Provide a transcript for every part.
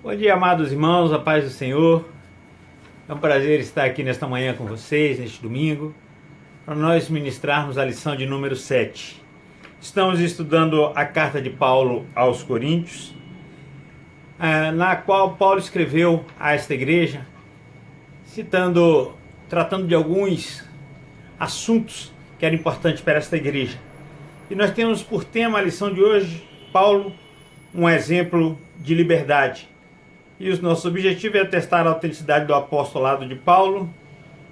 Bom dia, amados irmãos, a paz do Senhor. É um prazer estar aqui nesta manhã com vocês, neste domingo, para nós ministrarmos a lição de número 7. Estamos estudando a carta de Paulo aos Coríntios, na qual Paulo escreveu a esta igreja, tratando de alguns assuntos que eram importantes para esta igreja. E nós temos por tema a lição de hoje, Paulo, um exemplo de liberdade. E o nosso objetivo é atestar a autenticidade do apostolado de Paulo,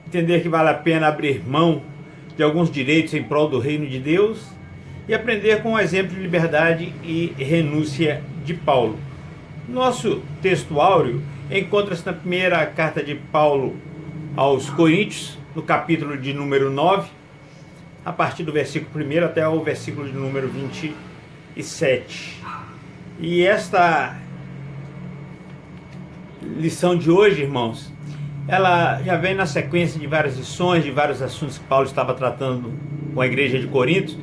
entender que vale a pena abrir mão de alguns direitos em prol do reino de Deus e aprender com o exemplo de liberdade e renúncia de Paulo. Nosso texto áureo encontra-se na primeira carta de Paulo aos Coríntios, no capítulo de número 9, a partir do versículo 1 até o versículo de número 27. E esta lição de hoje, irmãos, ela já vem na sequência de várias lições, de vários assuntos que Paulo estava tratando com a igreja de Corinto.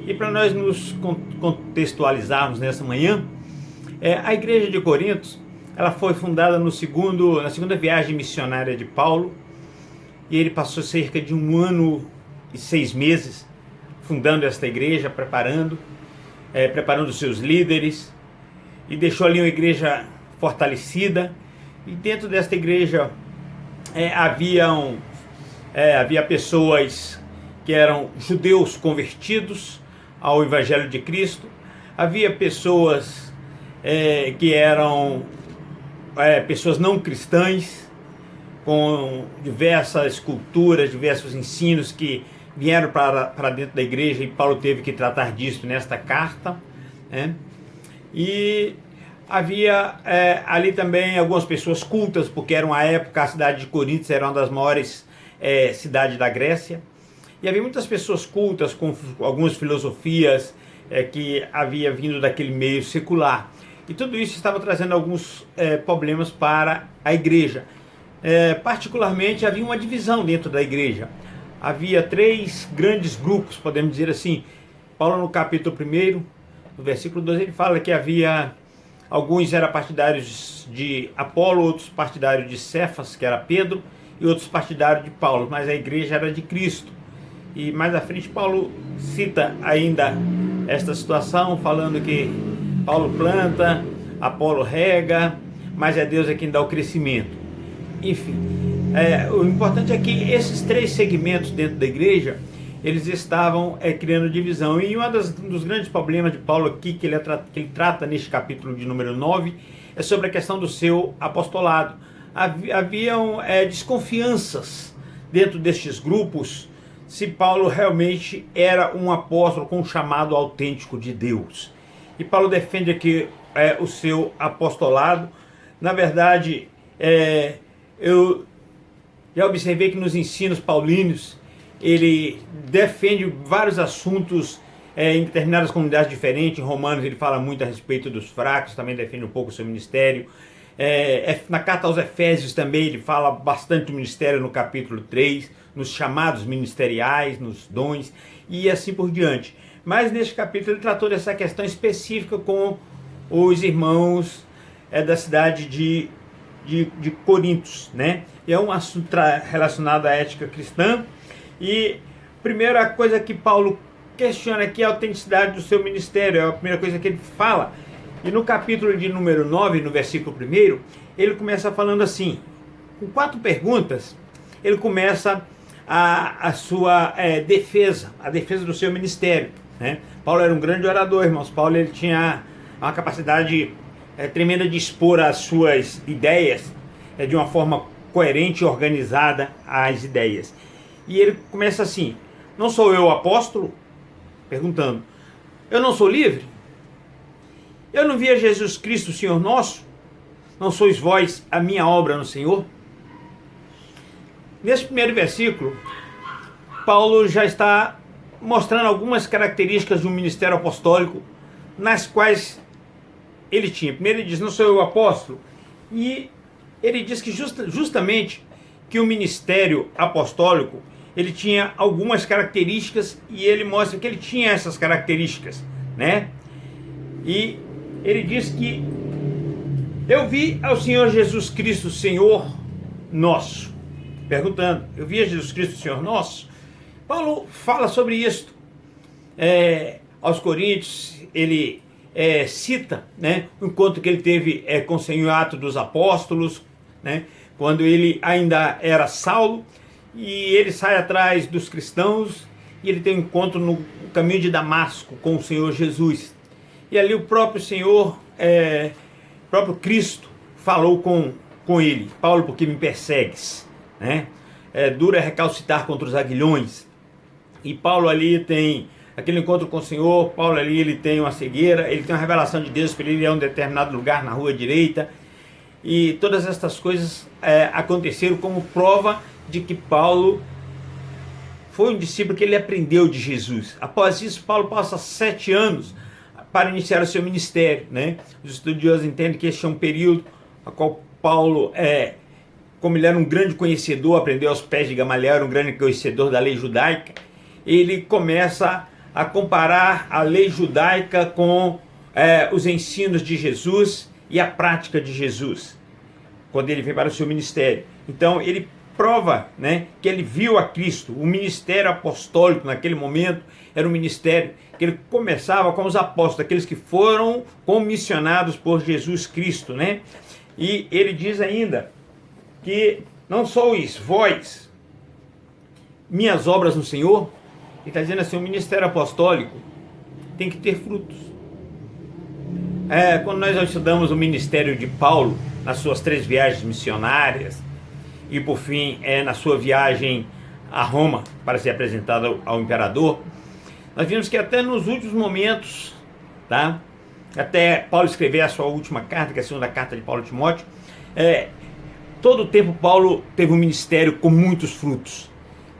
E para nós nos contextualizarmos nessa manhã, a igreja de Corinto, ela foi fundada na segunda viagem missionária de Paulo, e ele passou cerca de 1 ano e 6 meses fundando esta igreja, preparando os seus líderes, e deixou ali uma igreja fortalecida. E dentro desta igreja havia pessoas que eram judeus convertidos ao Evangelho de Cristo, havia pessoas que eram pessoas não cristãs, com diversas culturas, diversos ensinos que vieram para dentro da igreja, e Paulo teve que tratar disso nesta carta, E havia ali também algumas pessoas cultas, porque era uma época, a cidade de Corinto era uma das maiores cidades da Grécia, e havia muitas pessoas cultas com algumas filosofias que havia vindo daquele meio secular, e tudo isso estava trazendo alguns problemas para a igreja. Particularmente havia uma divisão dentro da igreja, havia 3 grandes grupos, podemos dizer assim. Paulo, no capítulo 1, no versículo 12, ele fala que havia alguns eram partidários de Apolo, outros partidários de Cefas, que era Pedro, e outros partidários de Paulo, mas a igreja era de Cristo. E mais à frente Paulo cita ainda esta situação, falando que Paulo planta, Apolo rega, mas é Deus quem dá o crescimento. Enfim, o importante é que esses 3 segmentos dentro da igreja, eles estavam criando divisão. E um dos grandes problemas de Paulo aqui, que ele trata neste capítulo de número 9, é sobre a questão do seu apostolado. Haviam desconfianças dentro destes grupos, se Paulo realmente era um apóstolo com um chamado autêntico de Deus. E Paulo defende aqui o seu apostolado. Na verdade, eu já observei que nos ensinos paulinos, ele defende vários assuntos em determinadas comunidades diferentes. Em Romanos ele fala muito a respeito dos fracos, também defende um pouco o seu ministério. Na carta aos Efésios também ele fala bastante do ministério, no capítulo 3, nos chamados ministeriais, nos dons e assim por diante. Mas neste capítulo ele tratou dessa questão específica com os irmãos da cidade de Corintos, né? E é um assunto relacionado à ética cristã. E a primeira coisa que Paulo questiona aqui é a autenticidade do seu ministério, é a primeira coisa que ele fala. E no capítulo de número 9, no versículo 1, ele começa falando assim, com 4 perguntas, ele começa a sua defesa, a defesa do seu ministério, né? Paulo era um grande orador, irmãos. Paulo ele tinha uma capacidade tremenda de expor as suas ideias de uma forma coerente e organizada, as ideias. E ele começa assim: não sou eu o apóstolo? Perguntando. Eu não sou livre? Eu não vi a Jesus Cristo, Senhor nosso? Não sois vós a minha obra no Senhor? Nesse primeiro versículo, Paulo já está mostrando algumas características do ministério apostólico, nas quais ele tinha. Primeiro ele diz: não sou eu o apóstolo? E ele diz que justamente que o ministério apostólico, ele tinha algumas características, e ele mostra que ele tinha essas características, né? E ele diz que Eu vi ao Senhor Jesus Cristo, Senhor nosso. Perguntando, eu vi a Jesus Cristo, Senhor nosso? Paulo fala sobre isso. Aos Coríntios, ele cita, né, o encontro que ele teve com o Senhor em Atos dos Apóstolos, né, quando ele ainda era Saulo, e ele sai atrás dos cristãos, e ele tem um encontro no caminho de Damasco com o Senhor Jesus. E ali o próprio Senhor, o próprio Cristo, falou com ele: Paulo, por que me persegues? Né? Duro é recalcitar contra os aguilhões. E Paulo ali tem aquele encontro com o Senhor. Paulo ali, ele tem uma cegueira, ele tem uma revelação de Deus para ele ir a um determinado lugar na rua direita. E todas estas coisas aconteceram como prova de que Paulo foi um discípulo que ele aprendeu de Jesus. Após isso, Paulo passa 7 anos para iniciar o seu ministério, né? Os estudiosos entendem que esse é um período a qual Paulo, como ele era um grande conhecedor, aprendeu aos pés de Gamaliel, era um grande conhecedor da lei judaica, ele começa a comparar a lei judaica com os ensinos de Jesus e a prática de Jesus, quando ele vem para o seu ministério. Então ele prova, né, que ele viu a Cristo. O ministério apostólico naquele momento era um ministério que ele começava com os apóstolos, aqueles que foram comissionados por Jesus Cristo, né? E ele diz ainda que não sois vós minhas obras no Senhor. Ele está dizendo assim: o ministério apostólico tem que ter frutos. Quando nós estudamos o ministério de Paulo nas suas 3 viagens missionárias e por fim na sua viagem a Roma para ser apresentado ao imperador, nós vimos que até nos últimos momentos, tá? Até Paulo escrever a sua última carta, que é a segunda carta de Paulo a Timóteo, todo o tempo Paulo teve um ministério com muitos frutos.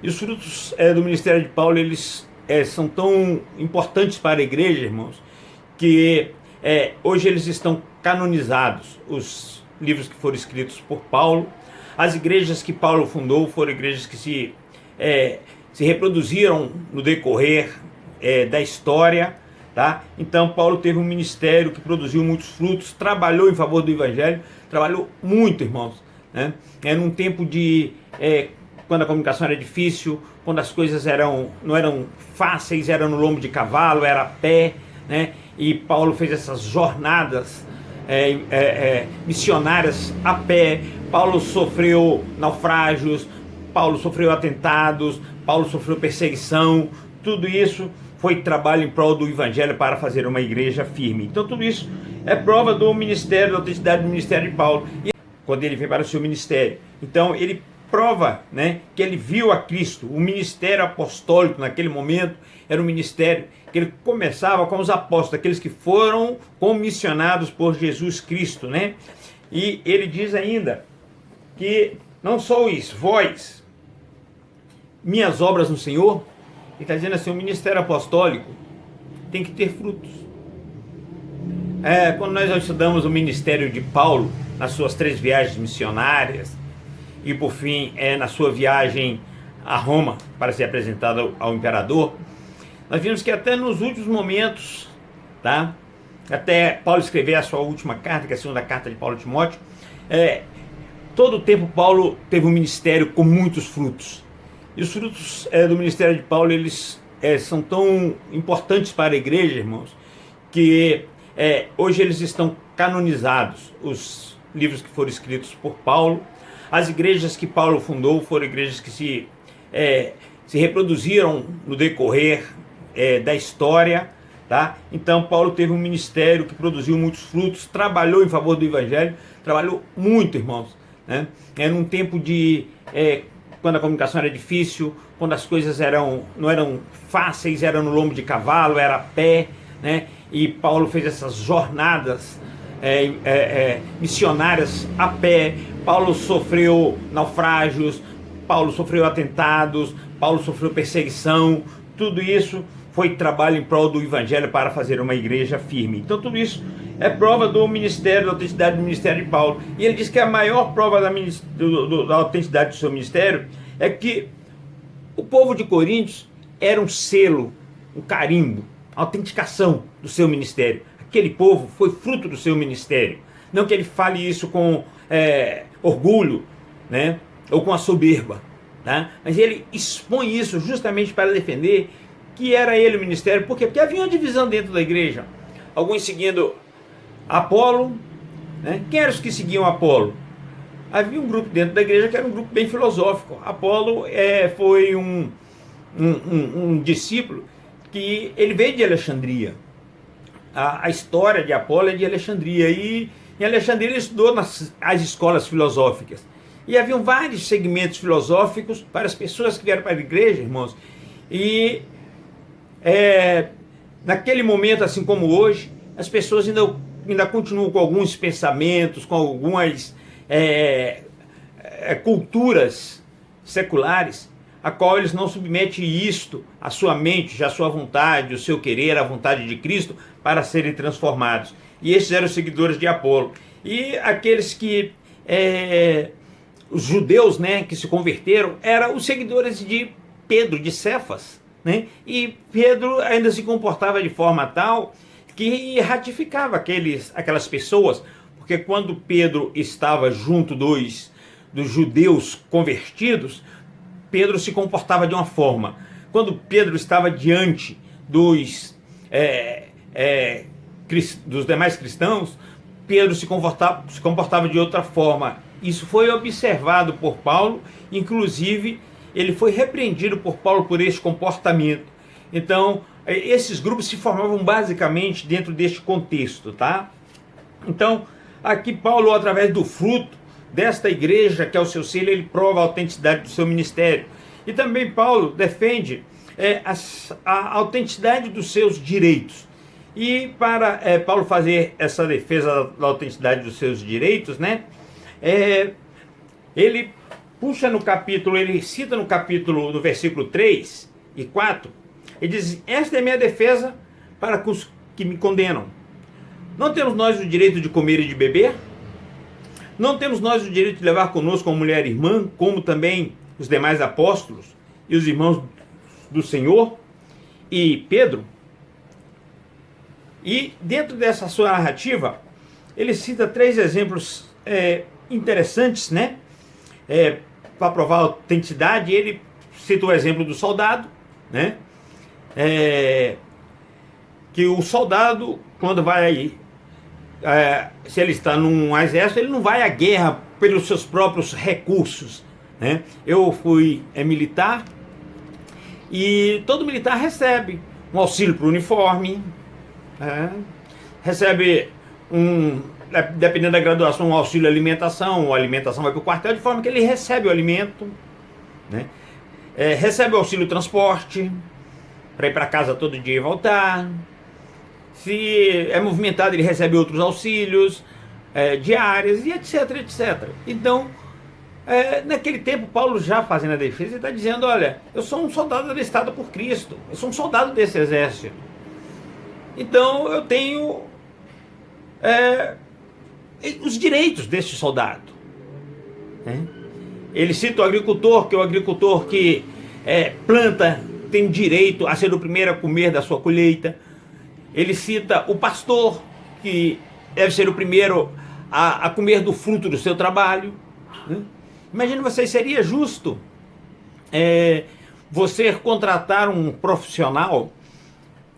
E os frutos do ministério de Paulo, eles são tão importantes para a igreja, irmãos, que hoje eles estão canonizados. Os livros que foram escritos por Paulo, as igrejas que Paulo fundou foram igrejas que se reproduziram no decorrer da história, tá? Então Paulo teve um ministério que produziu muitos frutos, trabalhou em favor do evangelho, trabalhou muito, irmãos, né? Num tempo de quando a comunicação era difícil, quando as coisas não eram fáceis, era no lombo de cavalo, era a pé, né? E Paulo fez essas jornadas missionárias a pé. Paulo sofreu naufrágios, Paulo sofreu atentados, Paulo sofreu perseguição. Tudo isso foi trabalho em prol do evangelho para fazer uma igreja firme. Então tudo isso é prova do ministério, da autenticidade do ministério de Paulo. E quando ele vem para o seu ministério, então ele prova, né, que ele viu a Cristo. O ministério apostólico naquele momento era um ministério que ele começava com os apóstolos, aqueles que foram comissionados por Jesus Cristo, né? E ele diz ainda que não sois vós minhas obras no Senhor. Ele está dizendo assim: o ministério apostólico tem que ter frutos. Quando nós estudamos o ministério de Paulo nas suas 3 viagens missionárias e por fim na sua viagem a Roma para ser apresentado ao imperador, nós vimos que até nos últimos momentos, tá? Até Paulo escrever a sua última carta, que é a segunda carta de Paulo a Timóteo, todo o tempo Paulo teve um ministério com muitos frutos. E os frutos do ministério de Paulo, eles são tão importantes para a igreja, irmãos, que hoje eles estão canonizados. Os livros que foram escritos por Paulo, as igrejas que Paulo fundou foram igrejas que se reproduziram no decorrer da história, tá? Então Paulo teve um ministério que produziu muitos frutos, trabalhou em favor do evangelho, trabalhou muito, irmãos, né? Num tempo de quando a comunicação era difícil, quando as coisas não eram fáceis, era no lombo de cavalo, era a pé, né? E Paulo fez essas jornadas missionárias a pé. Paulo sofreu naufrágios, Paulo sofreu atentados, Paulo sofreu perseguição. Tudo isso foi trabalho em prol do evangelho para fazer uma igreja firme. Então tudo isso é prova do ministério, da autenticidade do ministério de Paulo. E ele diz que a maior prova da autenticidade do seu ministério é que o povo de Coríntios era um selo, um carimbo, a autenticação do seu ministério. Aquele povo foi fruto do seu ministério, Não que ele fale isso com orgulho, né? Ou com a soberba, tá? Mas ele expõe isso justamente para defender que era ele o ministério. Por quê? Porque havia uma divisão dentro da igreja. Alguns seguindo Apolo, né? Quem eram os que seguiam Apolo? Havia um grupo dentro da igreja que era um grupo bem filosófico. Apolo foi um discípulo que ele veio de Alexandria. A história de Apolo é de Alexandria, e em Alexandria ele estudou nas escolas filosóficas. E haviam vários segmentos filosóficos para as pessoas que vieram para a igreja, irmãos. E naquele momento, assim como hoje, as pessoas ainda continuam com alguns pensamentos, com algumas culturas seculares, a qual eles não submetem isto à sua mente, à sua vontade, o seu querer, à vontade de Cristo, para serem transformados. E esses eram os seguidores de Apolo. E aqueles que, os judeus, né, que se converteram, eram os seguidores de Pedro, de Cefas, né? E Pedro ainda se comportava de forma tal que ratificava aquelas pessoas, porque quando Pedro estava junto dos judeus convertidos, Pedro se comportava de uma forma. Quando Pedro estava diante dos demais cristãos, Pedro se comportava de outra forma. Isso foi observado por Paulo, inclusive ele foi repreendido por Paulo por esse comportamento. Então, esses grupos se formavam basicamente dentro deste contexto, tá? Então, aqui Paulo, através do fruto desta igreja, que é o seu selo, ele prova a autenticidade do seu ministério. E também Paulo defende a autenticidade dos seus direitos. E para Paulo fazer essa defesa da autenticidade dos seus direitos, né, ele puxa no capítulo, ele cita no capítulo, no versículo 3 e 4, ele diz: esta é minha defesa para os que me condenam. Não temos nós o direito de comer e de beber? Não temos nós o direito de levar conosco uma mulher irmã, como também os demais apóstolos e os irmãos do Senhor? E Pedro? E dentro dessa sua narrativa, ele cita 3 exemplos interessantes, né? Para provar a autenticidade. Ele cita o exemplo do soldado, né? Que o soldado, quando vai, se ele está num exército, ele não vai à guerra pelos seus próprios recursos, né? Eu fui militar, e todo militar recebe um auxílio para o uniforme, recebe dependendo da graduação, um auxílio alimentação, a alimentação vai para o quartel, de forma que ele recebe o alimento, né? Recebe o auxílio transporte, para ir para casa todo dia e voltar. Se é movimentado, ele recebe outros auxílios, diárias, e etc, etc. Então, naquele tempo, Paulo, já fazendo a defesa, ele está dizendo: olha, eu sou um soldado alistado por Cristo, eu sou um soldado desse exército. Então, eu tenho os direitos deste soldado, né? Ele cita o agricultor, que é o agricultor que planta, tem direito a ser o primeiro a comer da sua colheita. Ele cita o pastor, que deve ser o primeiro a comer do fruto do seu trabalho, né? Imagine você, seria justo você contratar um profissional,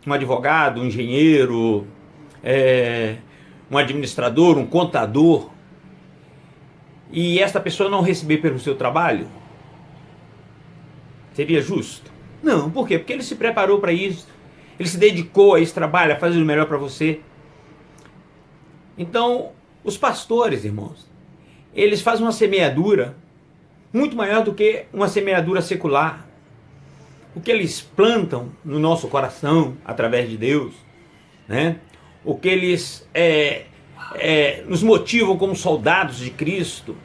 um advogado, um engenheiro, um administrador, um contador, e esta pessoa não receber pelo seu trabalho? Seria justo? Não. Por quê? Porque ele se preparou para isso, ele se dedicou a esse trabalho, a fazer o melhor para você. Então, os pastores, irmãos, eles fazem uma semeadura muito maior do que uma semeadura secular. O que eles plantam no nosso coração, através de Deus, né? O que eles nos motivam como soldados de Cristo,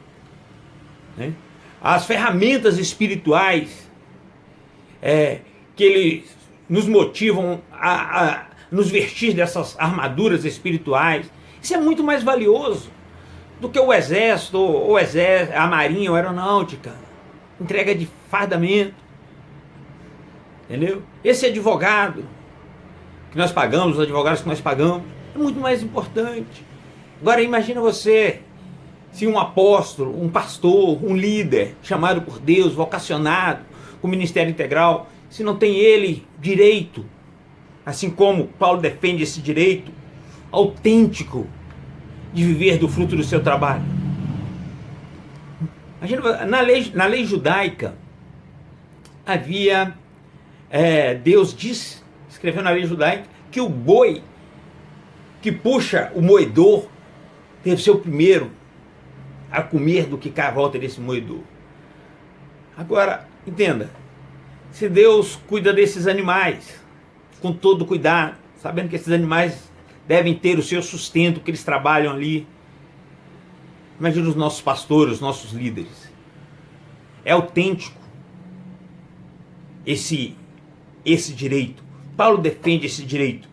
né? As ferramentas espirituais que eles nos motivam a nos vestir dessas armaduras espirituais. Isso é muito mais valioso do que o exército, a marinha, ou a aeronáutica, entrega de fardamento, entendeu? Esse advogado que nós pagamos, os advogados que nós pagamos, é muito mais importante. Agora imagina você, se um apóstolo, um pastor, um líder, chamado por Deus, vocacionado, com ministério integral, se não tem ele direito, assim como Paulo defende esse direito autêntico de viver do fruto do seu trabalho. Imagina, na lei judaica, havia, Deus escreveu na lei judaica, que o boi que puxa o moedor deve ser o primeiro a comer do que cai à volta desse moedor. Agora, entenda, se Deus cuida desses animais com todo cuidado, sabendo que esses animais devem ter o seu sustento, que eles trabalham ali, imagina os nossos pastores, os nossos líderes. É autêntico esse direito. Paulo defende esse direito,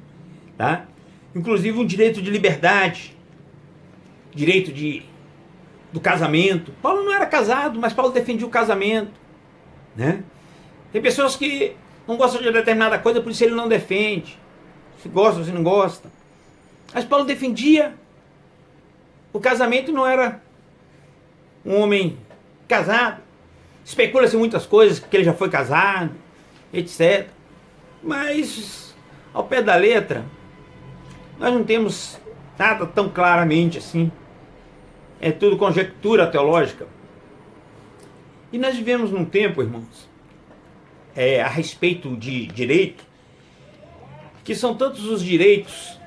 tá? Inclusive um direito de liberdade, direito do casamento. Paulo não era casado, mas Paulo defendia o casamento, né? Tem pessoas que não gostam de determinada coisa, por isso ele não defende. Se gosta, se não gosta. Mas Paulo defendia o casamento, não era um homem casado. Especula-se muitas coisas, que ele já foi casado, etc. Mas, ao pé da letra, nós não temos nada tão claramente assim. É tudo conjectura teológica. E nós vivemos num tempo, irmãos, a respeito de direito, que são tantos os direitos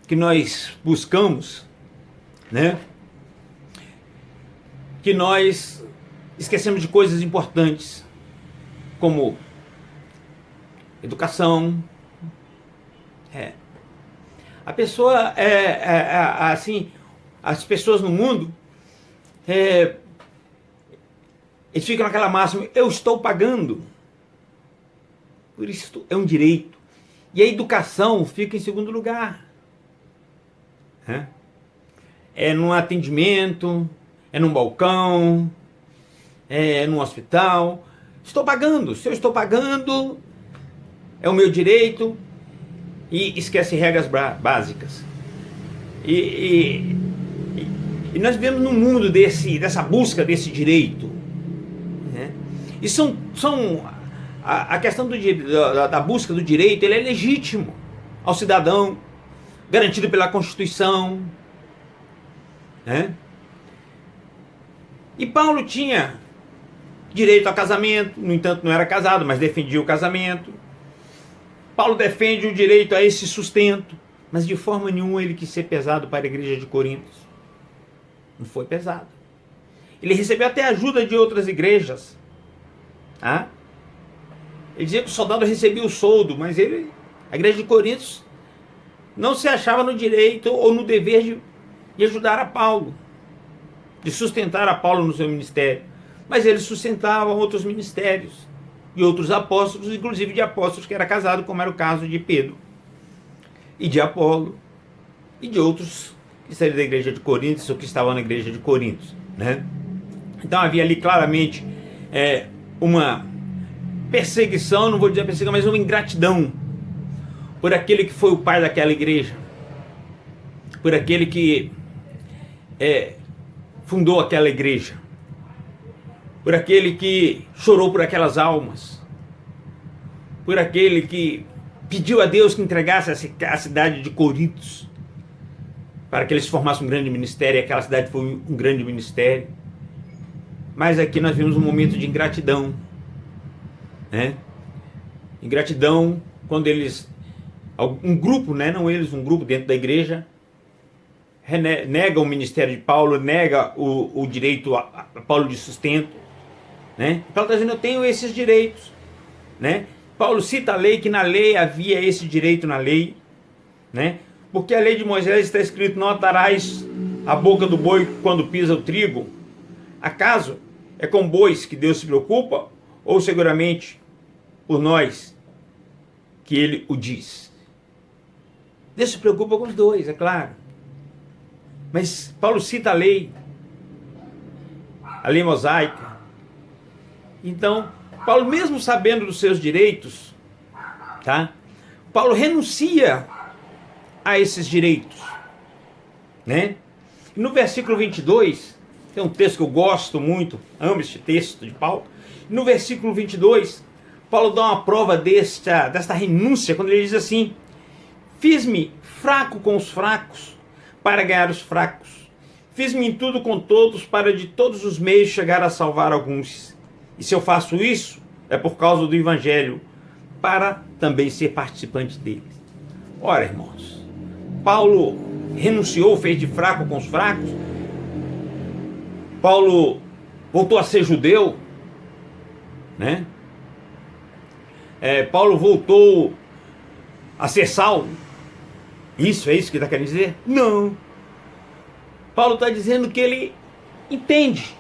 que nós buscamos, né? Que nós esquecemos de coisas importantes, como educação. A pessoa, assim, as pessoas no mundo, eles ficam naquela máxima, eu estou pagando, por isso é um direito. E a educação fica em segundo lugar. É num atendimento, é num balcão, é num hospital. Estou pagando. Se eu estou pagando, é o meu direito. E esquece regras básicas. E nós vivemos num mundo dessa busca desse direito, né? E a questão da busca do direito, ele é legítimo ao cidadão, garantido pela Constituição, né? E Paulo tinha direito ao casamento, no entanto não era casado, mas defendia o casamento. Paulo defende o direito a esse sustento, mas de forma nenhuma ele quis ser pesado para a igreja de Corinto. Não foi pesado. Ele recebeu até ajuda de outras igrejas. Ele dizia que o soldado recebia o soldo, mas a igreja de Corinto não se achava no direito ou no dever de ajudar a Paulo, de sustentar a Paulo no seu ministério. Mas ele sustentava outros ministérios e outros apóstolos, inclusive de apóstolos que era casado, como era o caso de Pedro e de Apolo e de outros que saíram da igreja de Corinto ou que estavam na igreja de Corinto, né? Então havia ali claramente uma perseguição, não vou dizer perseguição, mas uma ingratidão por aquele que foi o pai daquela igreja, por aquele que fundou aquela igreja, por aquele que chorou por aquelas almas, por aquele que pediu a Deus que entregasse a cidade de Corinto para que eles formassem um grande ministério, e aquela cidade foi um grande ministério. Mas aqui nós vimos um momento de ingratidão, né? Ingratidão quando um grupo, né? Não eles, um grupo dentro da igreja, nega o ministério de Paulo, nega o direito a Paulo de sustento, né? Paulo está dizendo, eu tenho esses direitos, né? Paulo cita a lei, que na lei havia esse direito na lei, né? Porque a lei de Moisés está escrito, não atarás a boca do boi quando pisa o trigo. Acaso é com bois que Deus se preocupa, ou seguramente por nós que ele o diz? Deus se preocupa com os dois, é claro. Mas Paulo cita a lei mosaica. Então, Paulo, mesmo sabendo dos seus direitos, tá? Paulo renuncia a esses direitos. né? E no versículo 22, tem um texto que eu gosto muito, amo este texto de Paulo. No versículo 22, Paulo dá uma prova desta renúncia, quando ele diz assim: fiz-me fraco com os fracos, para ganhar os fracos. Fiz-me em tudo com todos, para de todos os meios chegar a salvar alguns. E se eu faço isso, é por causa do Evangelho, para também ser participante dele. Ora, irmãos, Paulo renunciou, fez de fraco com os fracos. Paulo voltou a ser judeu, né? Paulo voltou a ser Saulo. Isso, é isso que está querendo dizer? Não. Paulo está dizendo que ele entende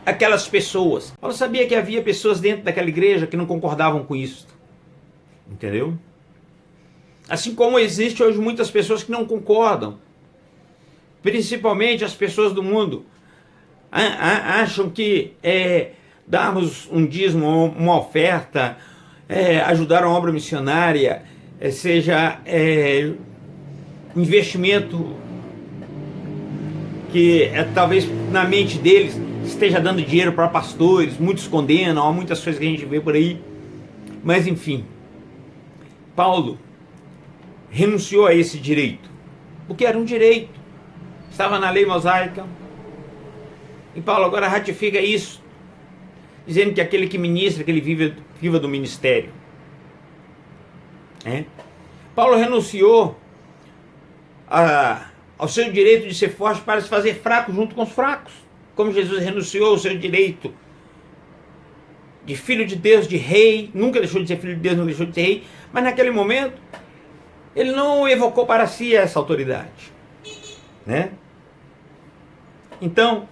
aquelas pessoas. Paulo sabia que havia pessoas dentro daquela igreja que não concordavam com isso. Entendeu? Assim como existe hoje muitas pessoas que não concordam. Principalmente as pessoas do mundo acham que darmos um dízimo, uma oferta, ajudar a obra missionária, seja investimento que talvez na mente deles esteja dando dinheiro para pastores. Muitos condenam, há muitas coisas que a gente vê por aí. Mas enfim, Paulo renunciou a esse direito, porque era um direito, estava na lei mosaica. E Paulo agora ratifica isso, dizendo que aquele que ministra, que ele viva do ministério. Paulo renunciou ao seu direito de ser forte para se fazer fraco junto com os fracos, como Jesus renunciou ao seu direito de filho de Deus, de rei. Nunca deixou de ser filho de Deus, não deixou de ser rei, mas naquele momento ele não evocou para si essa autoridade, né? Então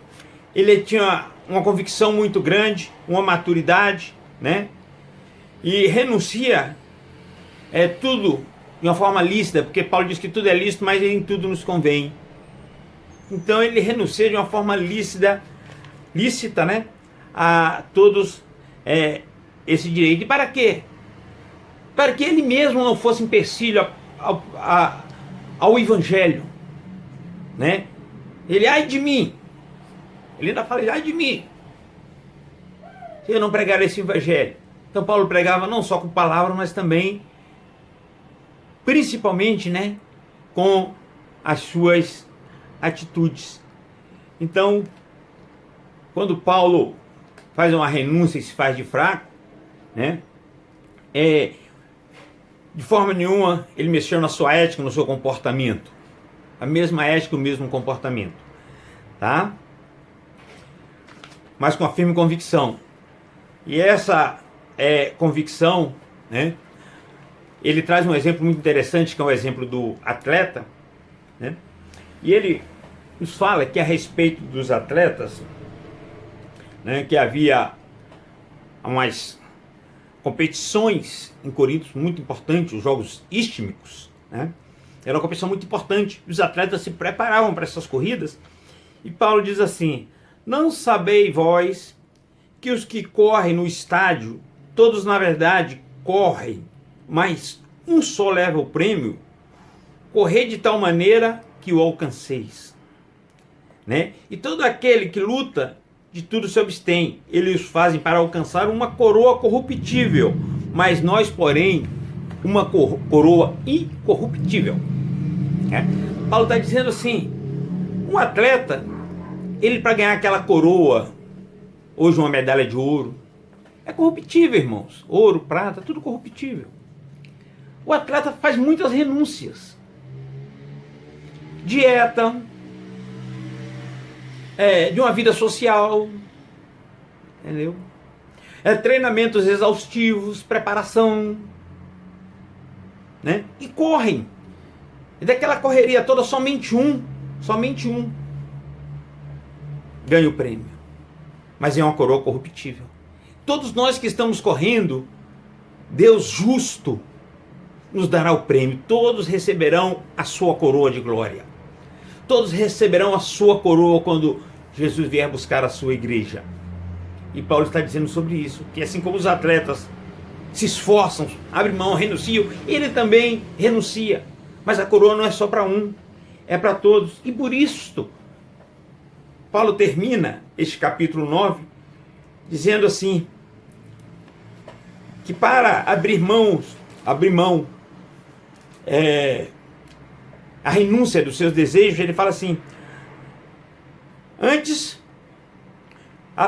ele tinha uma convicção muito grande, uma maturidade, né? E renuncia tudo de uma forma lícita, porque Paulo diz que tudo é lícito, mas em tudo nos convém. Então ele renuncia de uma forma lícita, né, a todos esse direito. E para quê? Para que ele mesmo não fosse empecilho ao Evangelho, né? Ele, ai de mim, ele ainda fala, ai de mim, se eu não pregar esse Evangelho. Então Paulo pregava não só com palavras, mas também, principalmente, né, com as suas atitudes. Então, quando Paulo faz uma renúncia e se faz de fraco, né, de forma nenhuma ele mexeu na sua ética, no seu comportamento. A mesma ética, o mesmo comportamento, tá? Mas com a firme convicção. E essa convicção, né, ele traz um exemplo muito interessante, que é o exemplo do atleta, né? E ele nos fala que a respeito dos atletas, né, que havia umas competições em Corinto muito importantes, os jogos istmicos, né? Era uma competição muito importante, os atletas se preparavam para essas corridas, e Paulo diz assim: não sabeis vós que os que correm no estádio, todos na verdade correm, mas um só leva o prêmio? Correi de tal maneira que o alcanceis, né? E todo aquele que luta, de tudo se abstém. Eles os fazem para alcançar uma coroa corruptível, mas nós, porém, uma coroa incorruptível. Paulo está dizendo assim: um atleta, ele para ganhar aquela coroa, hoje uma medalha de ouro, é corruptível, irmãos. Ouro, prata, tudo corruptível. O atleta faz muitas renúncias. Dieta, de uma vida social, entendeu? Treinamentos exaustivos, preparação, né? E correm. E daquela correria toda, somente um ganha o prêmio. Mas é uma coroa corruptível. Todos nós que estamos correndo, Deus justo nos dará o prêmio. Todos receberão a sua coroa de glória. Todos receberão a sua coroa quando Jesus vier buscar a sua igreja. E Paulo está dizendo sobre isso, que assim como os atletas se esforçam, abrem mão, renunciam, ele também renuncia. Mas a coroa não é só para um. é para todos. E por isto, Paulo termina este capítulo 9 dizendo assim, que para abrir mão a renúncia dos seus desejos, ele fala assim, antes,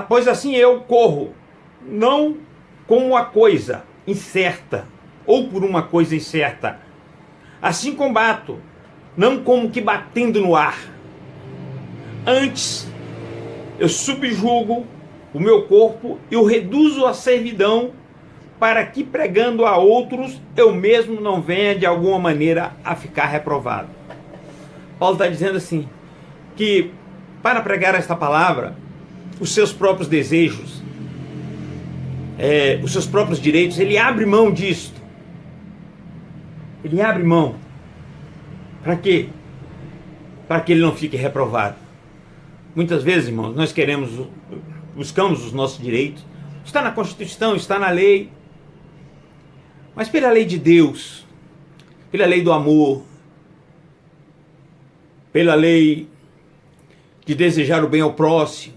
pois assim eu corro, não como uma coisa incerta, ou por uma coisa incerta, assim combato, não como que batendo no ar, antes eu subjugo o meu corpo e o reduzo à servidão, para que pregando a outros, eu mesmo não venha de alguma maneira a ficar reprovado. Paulo está dizendo assim, que para pregar esta palavra, os seus próprios desejos, os seus próprios direitos, ele abre mão disto. Ele abre mão. Para quê? Para que ele não fique reprovado. Muitas vezes, irmãos, nós buscamos os nossos direitos. Está na Constituição, está na lei. Mas pela lei de Deus, pela lei do amor, pela lei de desejar o bem ao próximo,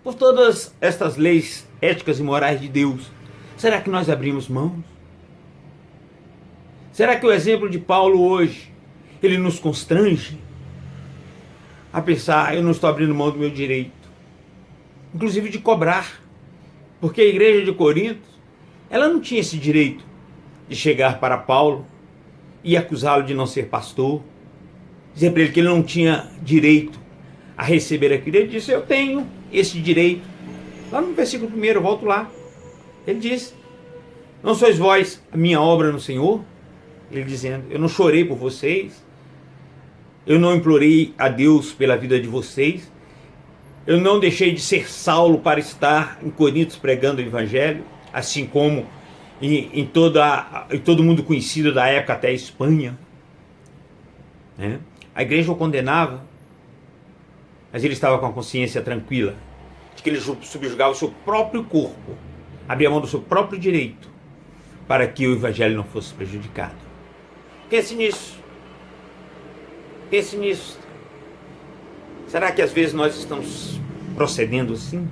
por todas estas leis éticas e morais de Deus, será que nós abrimos mãos? Será que o exemplo de Paulo hoje, ele nos constrange a pensar, eu não estou abrindo mão do meu direito, inclusive de cobrar, porque a igreja de Corinto, ela não tinha esse direito de chegar para Paulo e acusá-lo de não ser pastor, dizer para ele que ele não tinha direito a receber aquilo. Ele disse, eu tenho esse direito. Lá no versículo 1, eu volto lá, ele diz, não sois vós a minha obra no Senhor? Ele dizendo, eu não chorei por vocês, eu não implorei a Deus pela vida de vocês, eu não deixei de ser Saulo para estar em Corinto pregando o evangelho, assim como em todo mundo conhecido da época, até a Espanha. A igreja o condenava, mas ele estava com a consciência tranquila de que ele subjugava o seu próprio corpo, abria mão do seu próprio direito, para que o evangelho não fosse prejudicado. Pense nisso. Pense nisso. Será que às vezes nós estamos procedendo assim?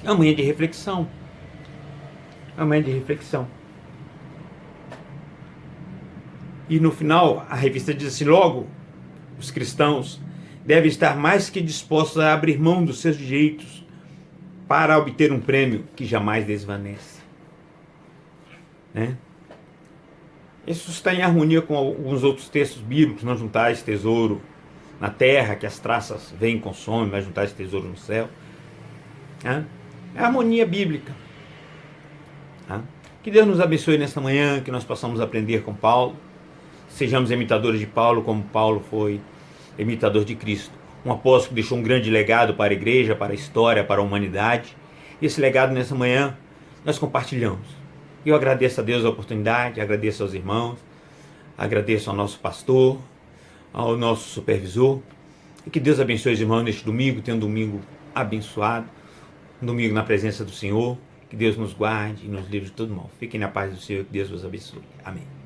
É uma manhã de reflexão. É uma manhã de reflexão. E no final, a revista diz assim, logo, os cristãos devem estar mais que dispostos a abrir mão dos seus direitos para obter um prêmio que jamais desvanece. Isso está em harmonia com alguns outros textos bíblicos, não juntais tesouro na terra, que as traças vêm e consomem, mas juntais tesouro no céu. É a harmonia bíblica. Que Deus nos abençoe nesta manhã, que nós possamos aprender com Paulo, sejamos imitadores de Paulo, como Paulo foi imitador de Cristo. Um apóstolo que deixou um grande legado para a igreja, para a história, para a humanidade. E esse legado nessa manhã nós compartilhamos. E eu agradeço a Deus a oportunidade, agradeço aos irmãos, agradeço ao nosso pastor, ao nosso supervisor. E que Deus abençoe os irmãos neste domingo, tenha um domingo abençoado, um domingo na presença do Senhor. Que Deus nos guarde e nos livre de todo mal. Fiquem na paz do Senhor, que Deus vos abençoe. Amém.